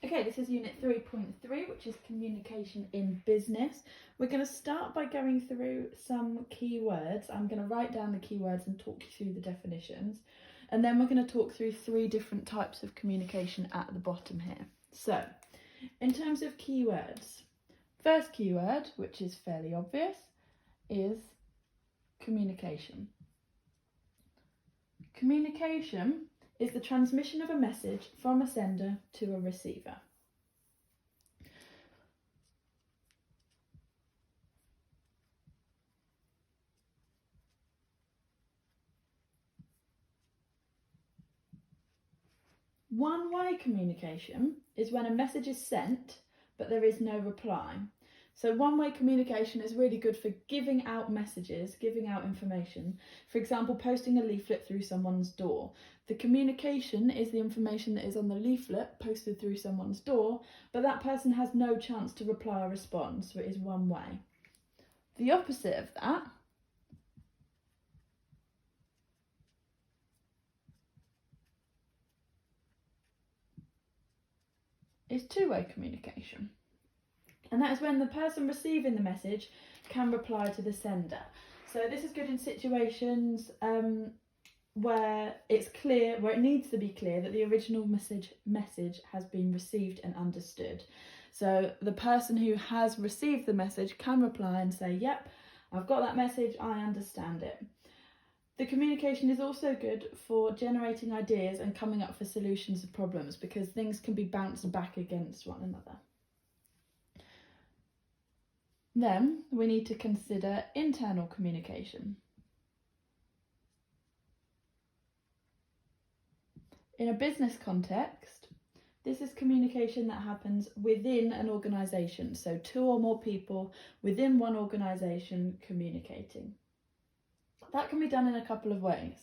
Okay, this is unit 3.3, which is communication in business. We're going to start by going through some keywords. I'm going to write down the keywords and talk you through the definitions. And then we're going to talk through 3 different types of communication at the bottom here. So, in terms of keywords, first keyword, which is fairly obvious, is communication. Communication is the transmission of a message from a sender to a receiver. One-way communication is when a message is sent, but there is no reply. So one-way communication is really good for giving out messages, giving out information. For example, posting a leaflet through someone's door. The communication is the information that is on the leaflet posted through someone's door, but that person has no chance to reply or respond, so it is one way. The opposite of that is two-way communication. And that is when the person receiving the message can reply to the sender. So this is good in situations where it's clear, where it needs to be clear that the original message has been received and understood. So the person who has received the message can reply and say, yep, I've got that message, I understand it. The communication is also good for generating ideas and coming up for solutions of problems, because things can be bounced back against one another. Then we need to consider internal communication. In a business context, this is communication that happens within an organisation, so 2 or more people within one organisation communicating. That can be done in a couple of ways.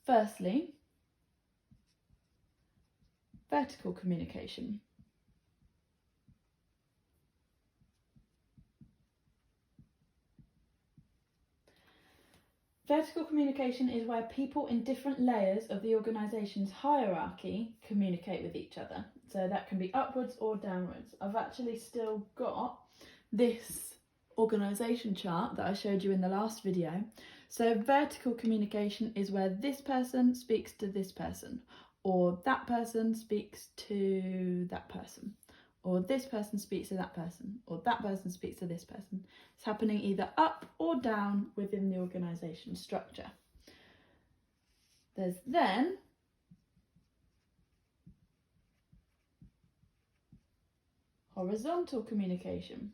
Firstly, vertical communication. Vertical communication is where people in different layers of the organisation's hierarchy communicate with each other. So that can be upwards or downwards. I've actually still got this organisation chart that I showed you in the last video. So vertical communication is where this person speaks to this person, or that person speaks to that person, or this person speaks to that person, or that person speaks to this person. It's happening either up or down within the organisation structure. There's then horizontal communication.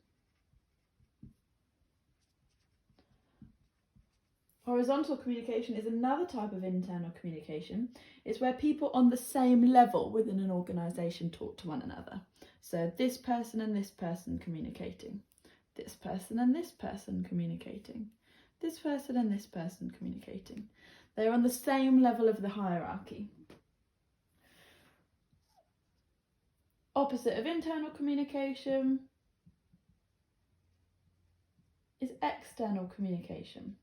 Horizontal communication is another type of internal communication. It's where people on the same level within an organisation talk to one another. So this person and this person communicating, this person and this person communicating, this person and this person communicating. They're on the same level of the hierarchy. Opposite of internal communication is external communication.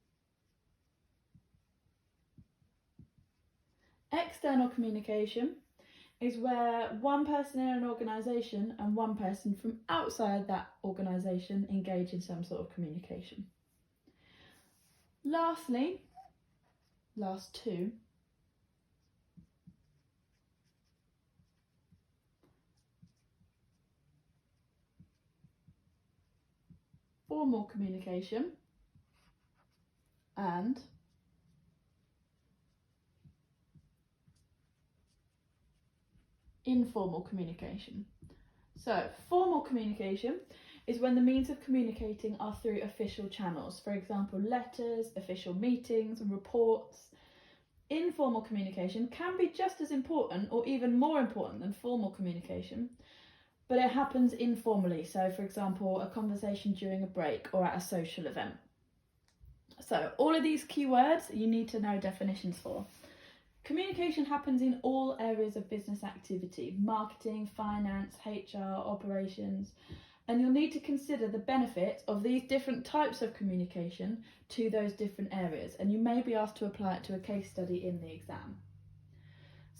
External communication is where one person in an organisation and one person from outside that organisation engage in some sort of communication. Lastly, last 2, formal communication and informal communication. So, formal communication is when the means of communicating are through official channels, for example, letters, official meetings, and reports. Informal communication can be just as important or even more important than formal communication, but it happens informally. So, for example, a conversation during a break or at a social event. So, all of these keywords you need to know definitions for. Communication happens in all areas of business activity: marketing, finance, HR, operations, and you'll need to consider the benefit of these different types of communication to those different areas, and you may be asked to apply it to a case study in the exam.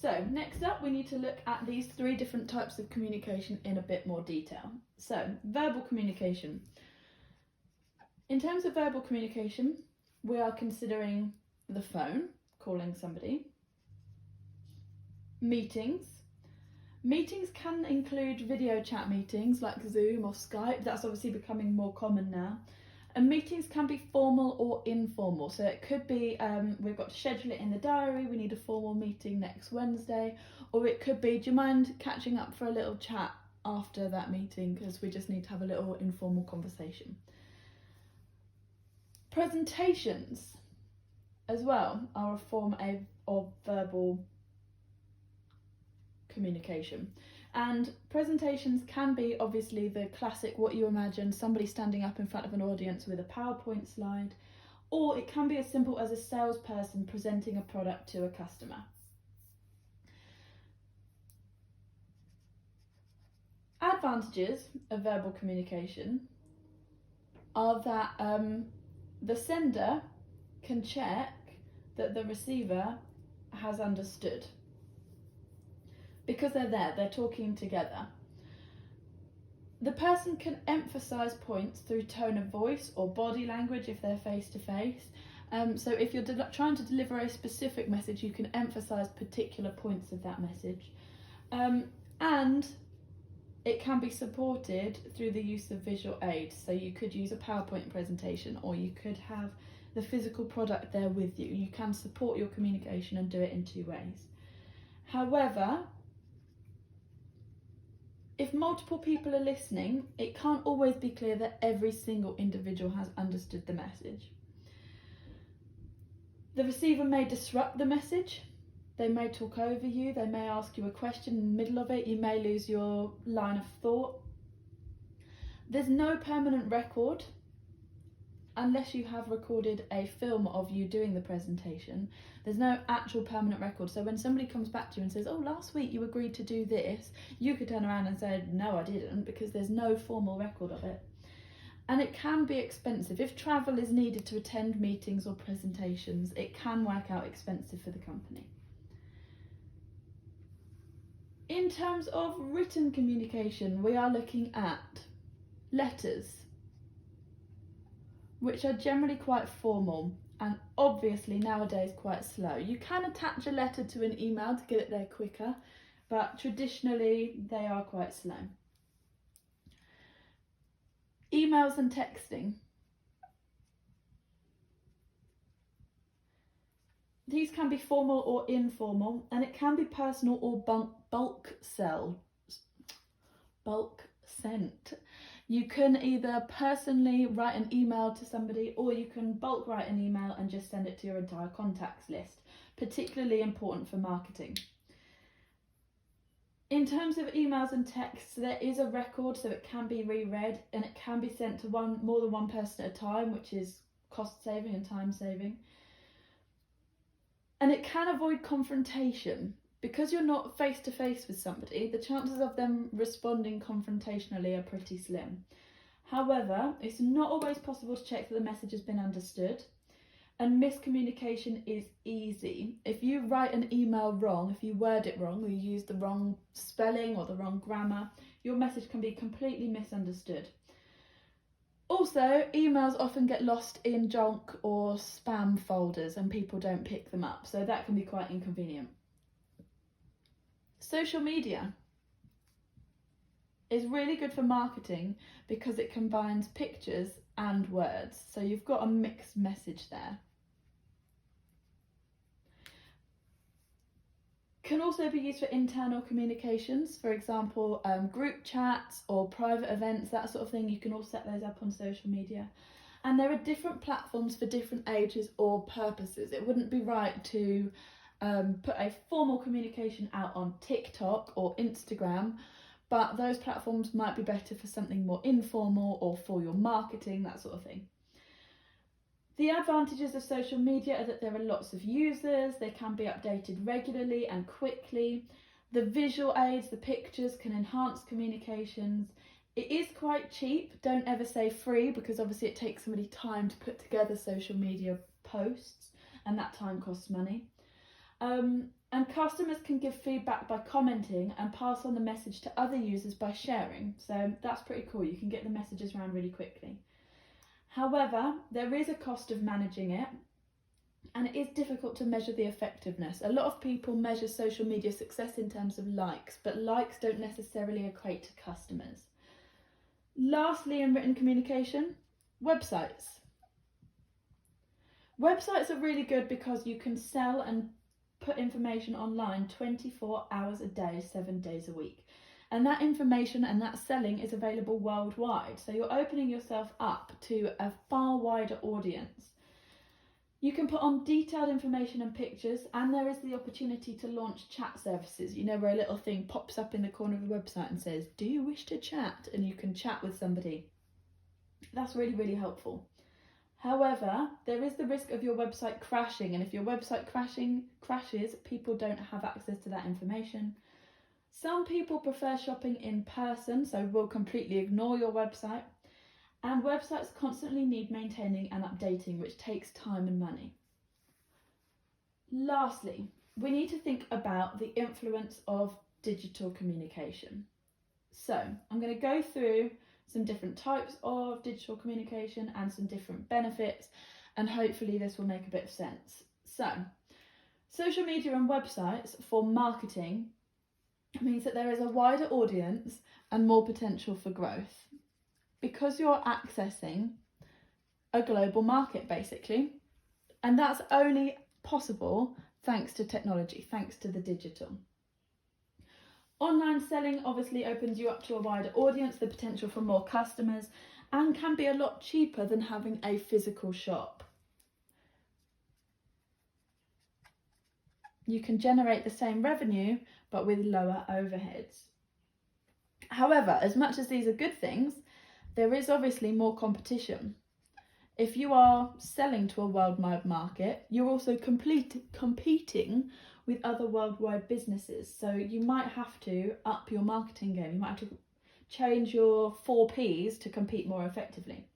So next up, we need to look at these 3 different types of communication in a bit more detail. So verbal communication. In terms of verbal communication, we are considering the phone, calling somebody, meetings. Meetings can include video chat meetings like Zoom or Skype. That's obviously becoming more common now. And meetings can be formal or informal. So it could be, we've got to schedule it in the diary, we need a formal meeting next Wednesday. Or it could be, do you mind catching up for a little chat after that meeting, because we just need to have a little informal conversation. Presentations as well are a form of verbal communication, and presentations can be obviously the classic what you imagine, somebody standing up in front of an audience with a PowerPoint slide, or it can be as simple as a salesperson presenting a product to a customer. Advantages of verbal communication are that the sender can check that the receiver has understood, because they're talking together. The person can emphasise points through tone of voice or body language if they're face to face. So if you're trying to deliver a specific message, you can emphasise particular points of that message. And it can be supported through the use of visual aids. So you could use a PowerPoint presentation, or you could have the physical product there with you. You can support your communication and do it in 2 ways. However, if multiple people are listening, it can't always be clear that every single individual has understood the message. The receiver may disrupt the message. They may talk over you, they may ask you a question in the middle of it, you may lose your line of thought. There's no permanent record unless you have recorded a film of you doing the presentation. There's no actual permanent record. So when somebody comes back to you and says, oh, last week you agreed to do this, you could turn around and say, no, I didn't, because there's no formal record of it. And it can be expensive. If travel is needed to attend meetings or presentations, it can work out expensive for the company. In terms of written communication, we are looking at letters, which are generally quite formal and obviously nowadays quite slow. You can attach a letter to an email to get it there quicker, but traditionally they are quite slow. Emails and texting. These can be formal or informal, and it can be personal or bulk sent. You can either personally write an email to somebody, or you can bulk write an email and just send it to your entire contacts list, particularly important for marketing. In terms of emails and texts, there is a record, so it can be reread, and it can be sent to more than one person at a time, which is cost saving and time saving. And it can avoid confrontation. Because you're not face to face with somebody, the chances of them responding confrontationally are pretty slim. However, it's not always possible to check that the message has been understood, and miscommunication is easy. If you write an email wrong, if you word it wrong, or you use the wrong spelling or the wrong grammar, your message can be completely misunderstood. Also, emails often get lost in junk or spam folders and people don't pick them up, so that can be quite inconvenient. Social media is really good for marketing because it combines pictures and words, so you've got a mixed message there. Can also be used for internal communications, for example, group chats or private events, that sort of thing. You can all set those up on social media. And there are different platforms for different ages or purposes. It wouldn't be right to put a formal communication out on TikTok or Instagram, but those platforms might be better for something more informal or for your marketing, that sort of thing. The advantages of social media are that there are lots of users, they can be updated regularly and quickly. The visual aids, the pictures, can enhance communications. It is quite cheap. Don't ever say free, because obviously it takes somebody time to put together social media posts, and that time costs money. And customers can give feedback by commenting and pass on the message to other users by sharing. So that's pretty cool. You can get the messages around really quickly. However, there is a cost of managing it, and it is difficult to measure the effectiveness. A lot of people measure social media success in terms of likes, but likes don't necessarily equate to customers. Lastly, in written communication, websites. Websites are really good because you can sell and put information online 24 hours a day, 7 days a week. And that information and that selling is available worldwide. So you're opening yourself up to a far wider audience. You can put on detailed information and pictures, and there is the opportunity to launch chat services, you know, where a little thing pops up in the corner of the website and says, do you wish to chat? And you can chat with somebody. That's really, really helpful. However, there is the risk of your website crashing, and if your website crashes, people don't have access to that information. Some people prefer shopping in person, so will completely ignore your website. And websites constantly need maintaining and updating, which takes time and money. Lastly, we need to think about the influence of digital communication. So I'm going to go through some different types of digital communication and some different benefits, and hopefully this will make a bit of sense. So, social media and websites for marketing means that there is a wider audience and more potential for growth, because you're accessing a global market basically, and that's only possible thanks to technology, thanks to the digital. Online selling obviously opens you up to a wider audience, the potential for more customers, and can be a lot cheaper than having a physical shop. You can generate the same revenue but with lower overheads. However, as much as these are good things, there is obviously more competition. If you are selling to a worldwide market, you're also competing with other worldwide businesses. So you might have to up your marketing game. You might have to change your 4 Ps to compete more effectively.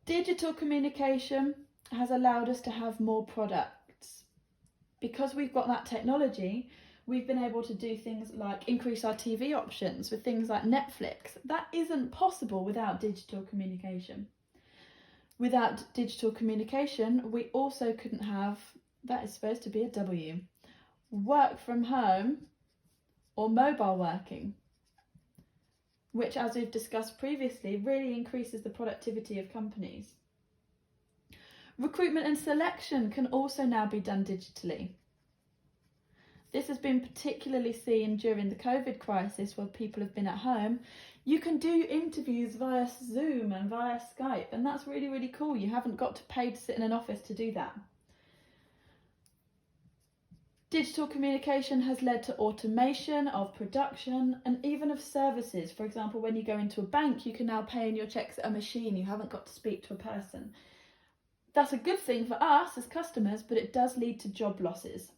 Digital communication has allowed us to have more products. Because we've got that technology, we've been able to do things like increase our TV options with things like Netflix. That isn't possible without digital communication. Without digital communication, we also couldn't have, that is supposed to be a W, work from home or mobile working, which, as we've discussed previously, really increases the productivity of companies. Recruitment and selection can also now be done digitally. This has been particularly seen during the COVID crisis, where people have been at home. You can do interviews via Zoom and via Skype, and that's really, really cool. You haven't got to pay to sit in an office to do that. Digital communication has led to automation of production and even of services. For example, when you go into a bank, you can now pay in your checks at a machine. You haven't got to speak to a person. That's a good thing for us as customers, but it does lead to job losses.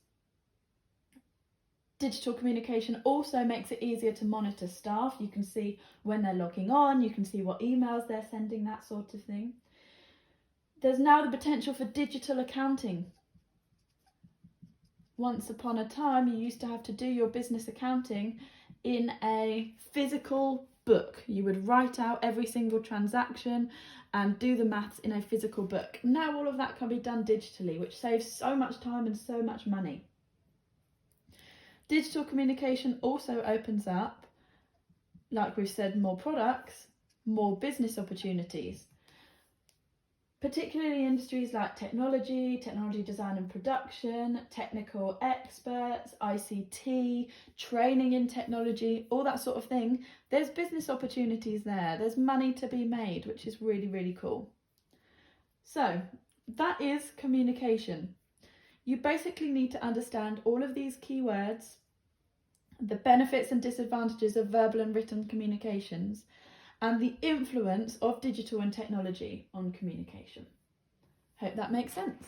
Digital communication also makes it easier to monitor staff. You can see when they're logging on, you can see what emails they're sending, that sort of thing. There's now the potential for digital accounting. Once upon a time, you used to have to do your business accounting in a physical book. You would write out every single transaction and do the maths in a physical book. Now all of that can be done digitally, which saves so much time and so much money. Digital communication also opens up, like we've said, more products, more business opportunities, particularly industries like technology design and production, technical experts, ICT, training in technology, all that sort of thing. There's business opportunities there. There's money to be made, which is really, really cool. So that is communication. You basically need to understand all of these keywords, the benefits and disadvantages of verbal and written communications, and the influence of digital and technology on communication. Hope that makes sense.